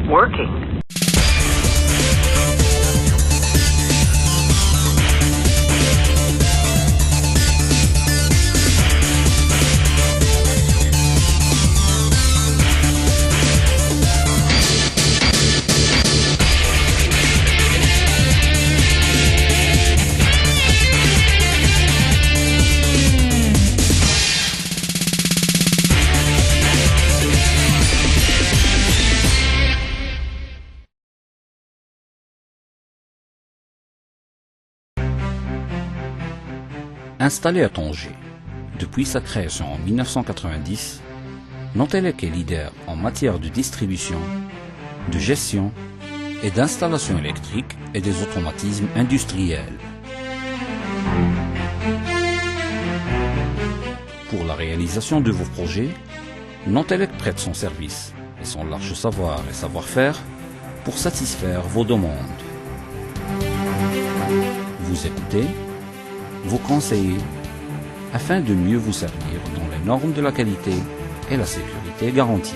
working. Installé à Tanger, depuis sa création en 1990, Nontelec est leader en matière de distribution, de gestion et d'installation électrique et des automatismes industriels. Pour la réalisation de vos projets, Nontelec prête son service et son large savoir et savoir-faire pour satisfaire vos demandes. Vous écoutez, vous conseillez, afin de mieux vous servir dans les normes de la qualité et la sécurité garantie.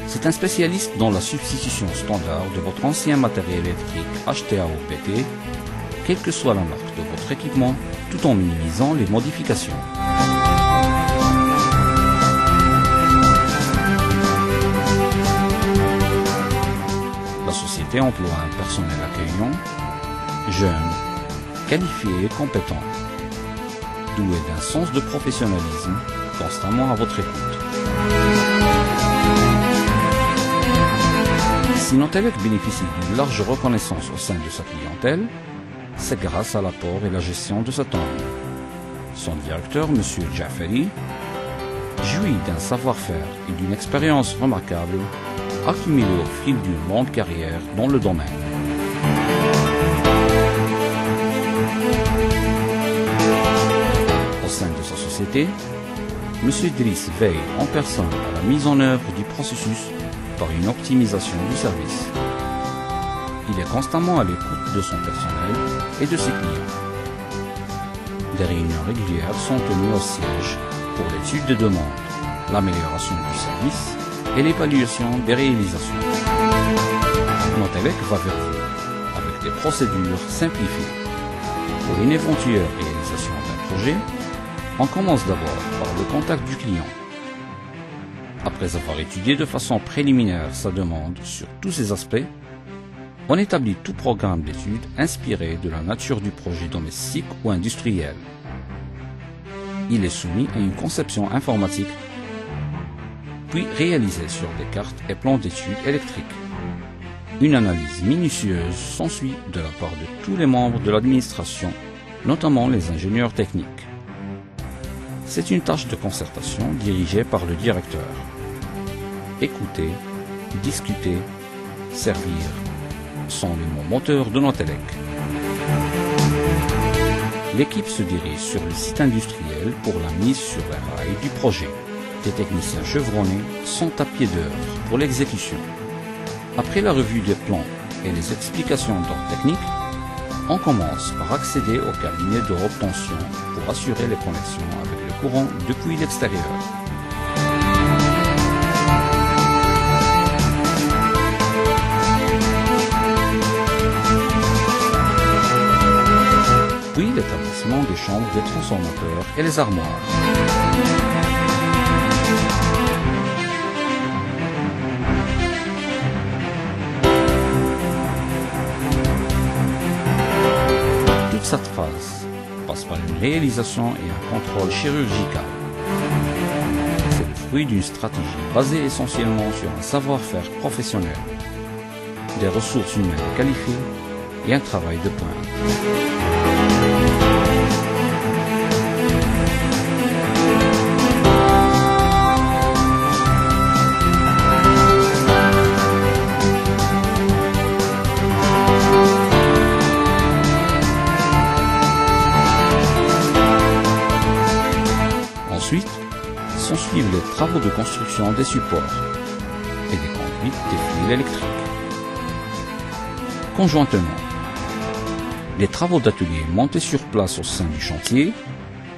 C'est un spécialiste dans la substitution standard de votre ancien matériel électrique HTA ou PT, quelle que soit la marque de votre équipement, tout en minimisant les modifications. La société emploie un personnel accueillant, jeune, qualifié et compétent, doué d'un sens de professionnalisme, constamment à votre écoute. Si Nontelec bénéficie d'une large reconnaissance au sein de sa clientèle, c'est grâce à l'apport et la gestion de cet homme. Son directeur, M. Jafferi, jouit d'un savoir-faire et d'une expérience remarquable, accumulée au fil d'une longue carrière dans le domaine. Au sein de sa société, M. Driss veille en personne à la mise en œuvre du processus par une optimisation du service. Il est constamment à l'écoute de son personnel et de ses clients. Des réunions régulières sont tenues au siège pour l'étude des demandes, l'amélioration du service et l'évaluation des réalisations. Nontelec va vers vous avec des procédures simplifiées. Pour une éventuelle réalisation d'un projet, on commence d'abord par le contact du client. Après avoir étudié de façon préliminaire sa demande sur tous ses aspects, on établit tout programme d'études inspiré de la nature du projet domestique ou industriel. Il est soumis à une conception informatique, puis réalisé sur des cartes et plans d'études électriques. Une analyse minutieuse s'ensuit de la part de tous les membres de l'administration, notamment les ingénieurs techniques. C'est une tâche de concertation dirigée par le directeur. Écouter, discuter, servir sont les mots moteurs de Nontelec. L'équipe se dirige sur le site industriel pour la mise sur les rails du projet. Des techniciens chevronnés sont à pied d'œuvre pour l'exécution. Après la revue des plans et les explications d'ordre technique, on commence par accéder au cabinet de haute tension pour assurer les connexions avec le courant depuis l'extérieur. Puis l'établissement des chambres des transformateurs et les armoires. Toute cette phase passe par une réalisation et un contrôle chirurgical. C'est le fruit d'une stratégie basée essentiellement sur un savoir-faire professionnel, des ressources humaines qualifiées et un travail de pointe. Ensuite, s'ensuivent les travaux de construction des supports et des conduites des fils électriques. Conjointement, les travaux d'atelier montés sur place au sein du chantier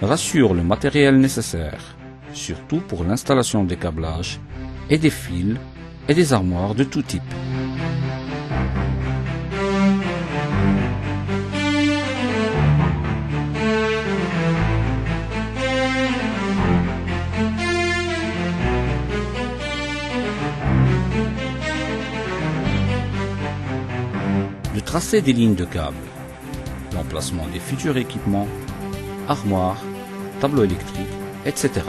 rassurent le matériel nécessaire, surtout pour l'installation des câblages et des fils et des armoires de tout type. Le tracé des lignes de câbles, l'emplacement des futurs équipements, armoires, tableaux électriques, etc.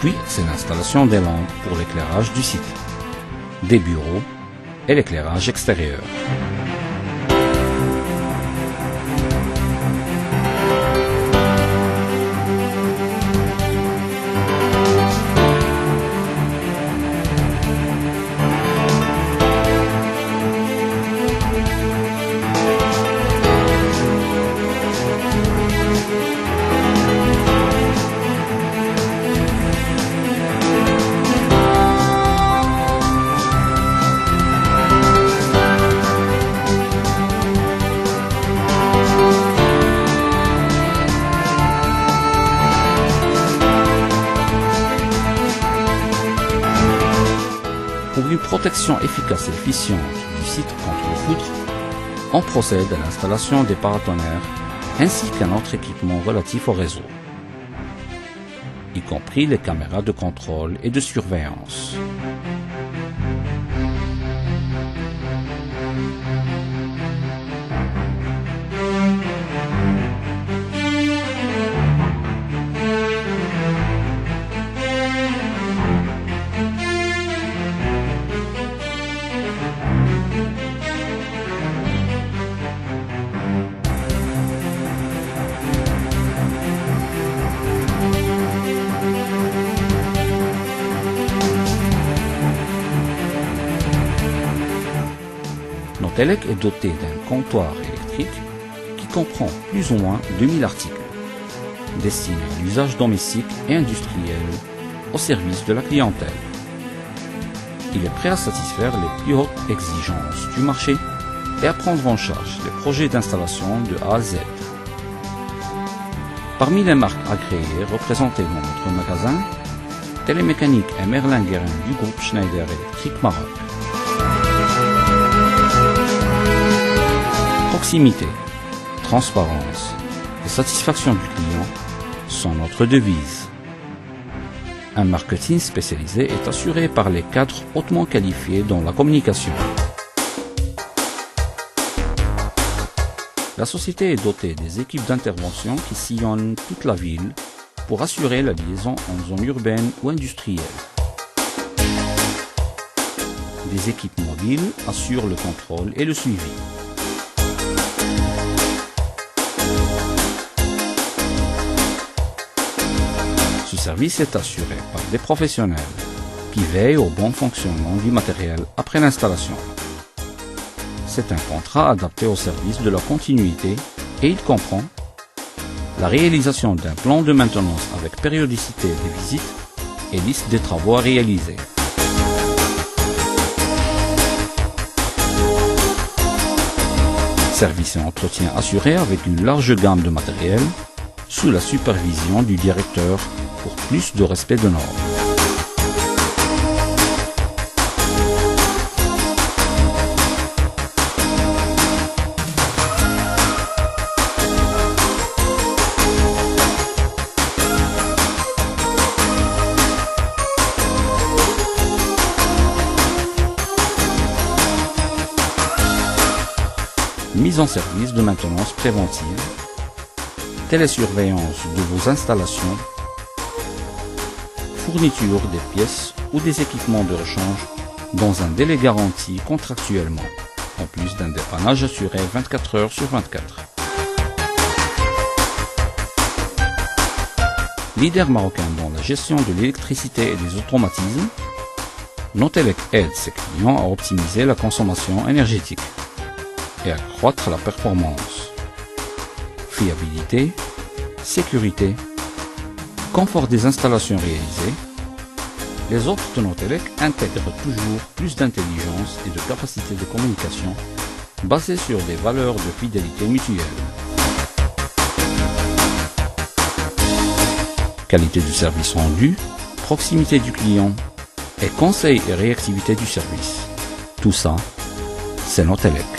Puis, c'est l'installation des lampes pour l'éclairage du site, des bureaux et l'éclairage extérieur. Pour une protection efficace et efficiente du site contre le foutre, on procède à l'installation des paratonnerres ainsi qu'un autre équipement relatif au réseau, y compris les caméras de contrôle et de surveillance. Notelec est doté d'un comptoir électrique qui comprend plus ou moins 2000 articles, destinés à l'usage domestique et industriel au service de la clientèle. Il est prêt à satisfaire les plus hautes exigences du marché et à prendre en charge les projets d'installation de A à Z. Parmi les marques agréées représentées dans notre magasin, Télémécanique et Merlin Guérin du groupe Schneider Electric Maroc. Proximité, transparence et satisfaction du client sont notre devise. Un marketing spécialisé est assuré par les cadres hautement qualifiés dans la communication. La société est dotée des équipes d'intervention qui sillonnent toute la ville pour assurer la liaison en zone urbaine ou industrielle. Des équipes mobiles assurent le contrôle et le suivi. Ce service est assuré par des professionnels qui veillent au bon fonctionnement du matériel après l'installation. C'est un contrat adapté au service de la continuité et il comprend la réalisation d'un plan de maintenance avec périodicité des visites et liste des travaux à réaliser. Service et entretien assurés avec une large gamme de matériel sous la supervision du directeur pour plus de respect de normes. Mise en service de maintenance préventive, télésurveillance de vos installations, fourniture des pièces ou des équipements de rechange dans un délai garanti contractuellement, en plus d'un dépannage assuré 24 heures sur 24. Leader marocain dans la gestion de l'électricité et des automatismes, Notelec aide ses clients à optimiser la consommation énergétique et à accroître la performance, fiabilité, sécurité, confort des installations réalisées. Les offres de Notelec intègrent toujours plus d'intelligence et de capacité de communication basées sur des valeurs de fidélité mutuelle. Qualité du service rendu, proximité du client et conseil et réactivité du service. Tout ça, c'est Notelec.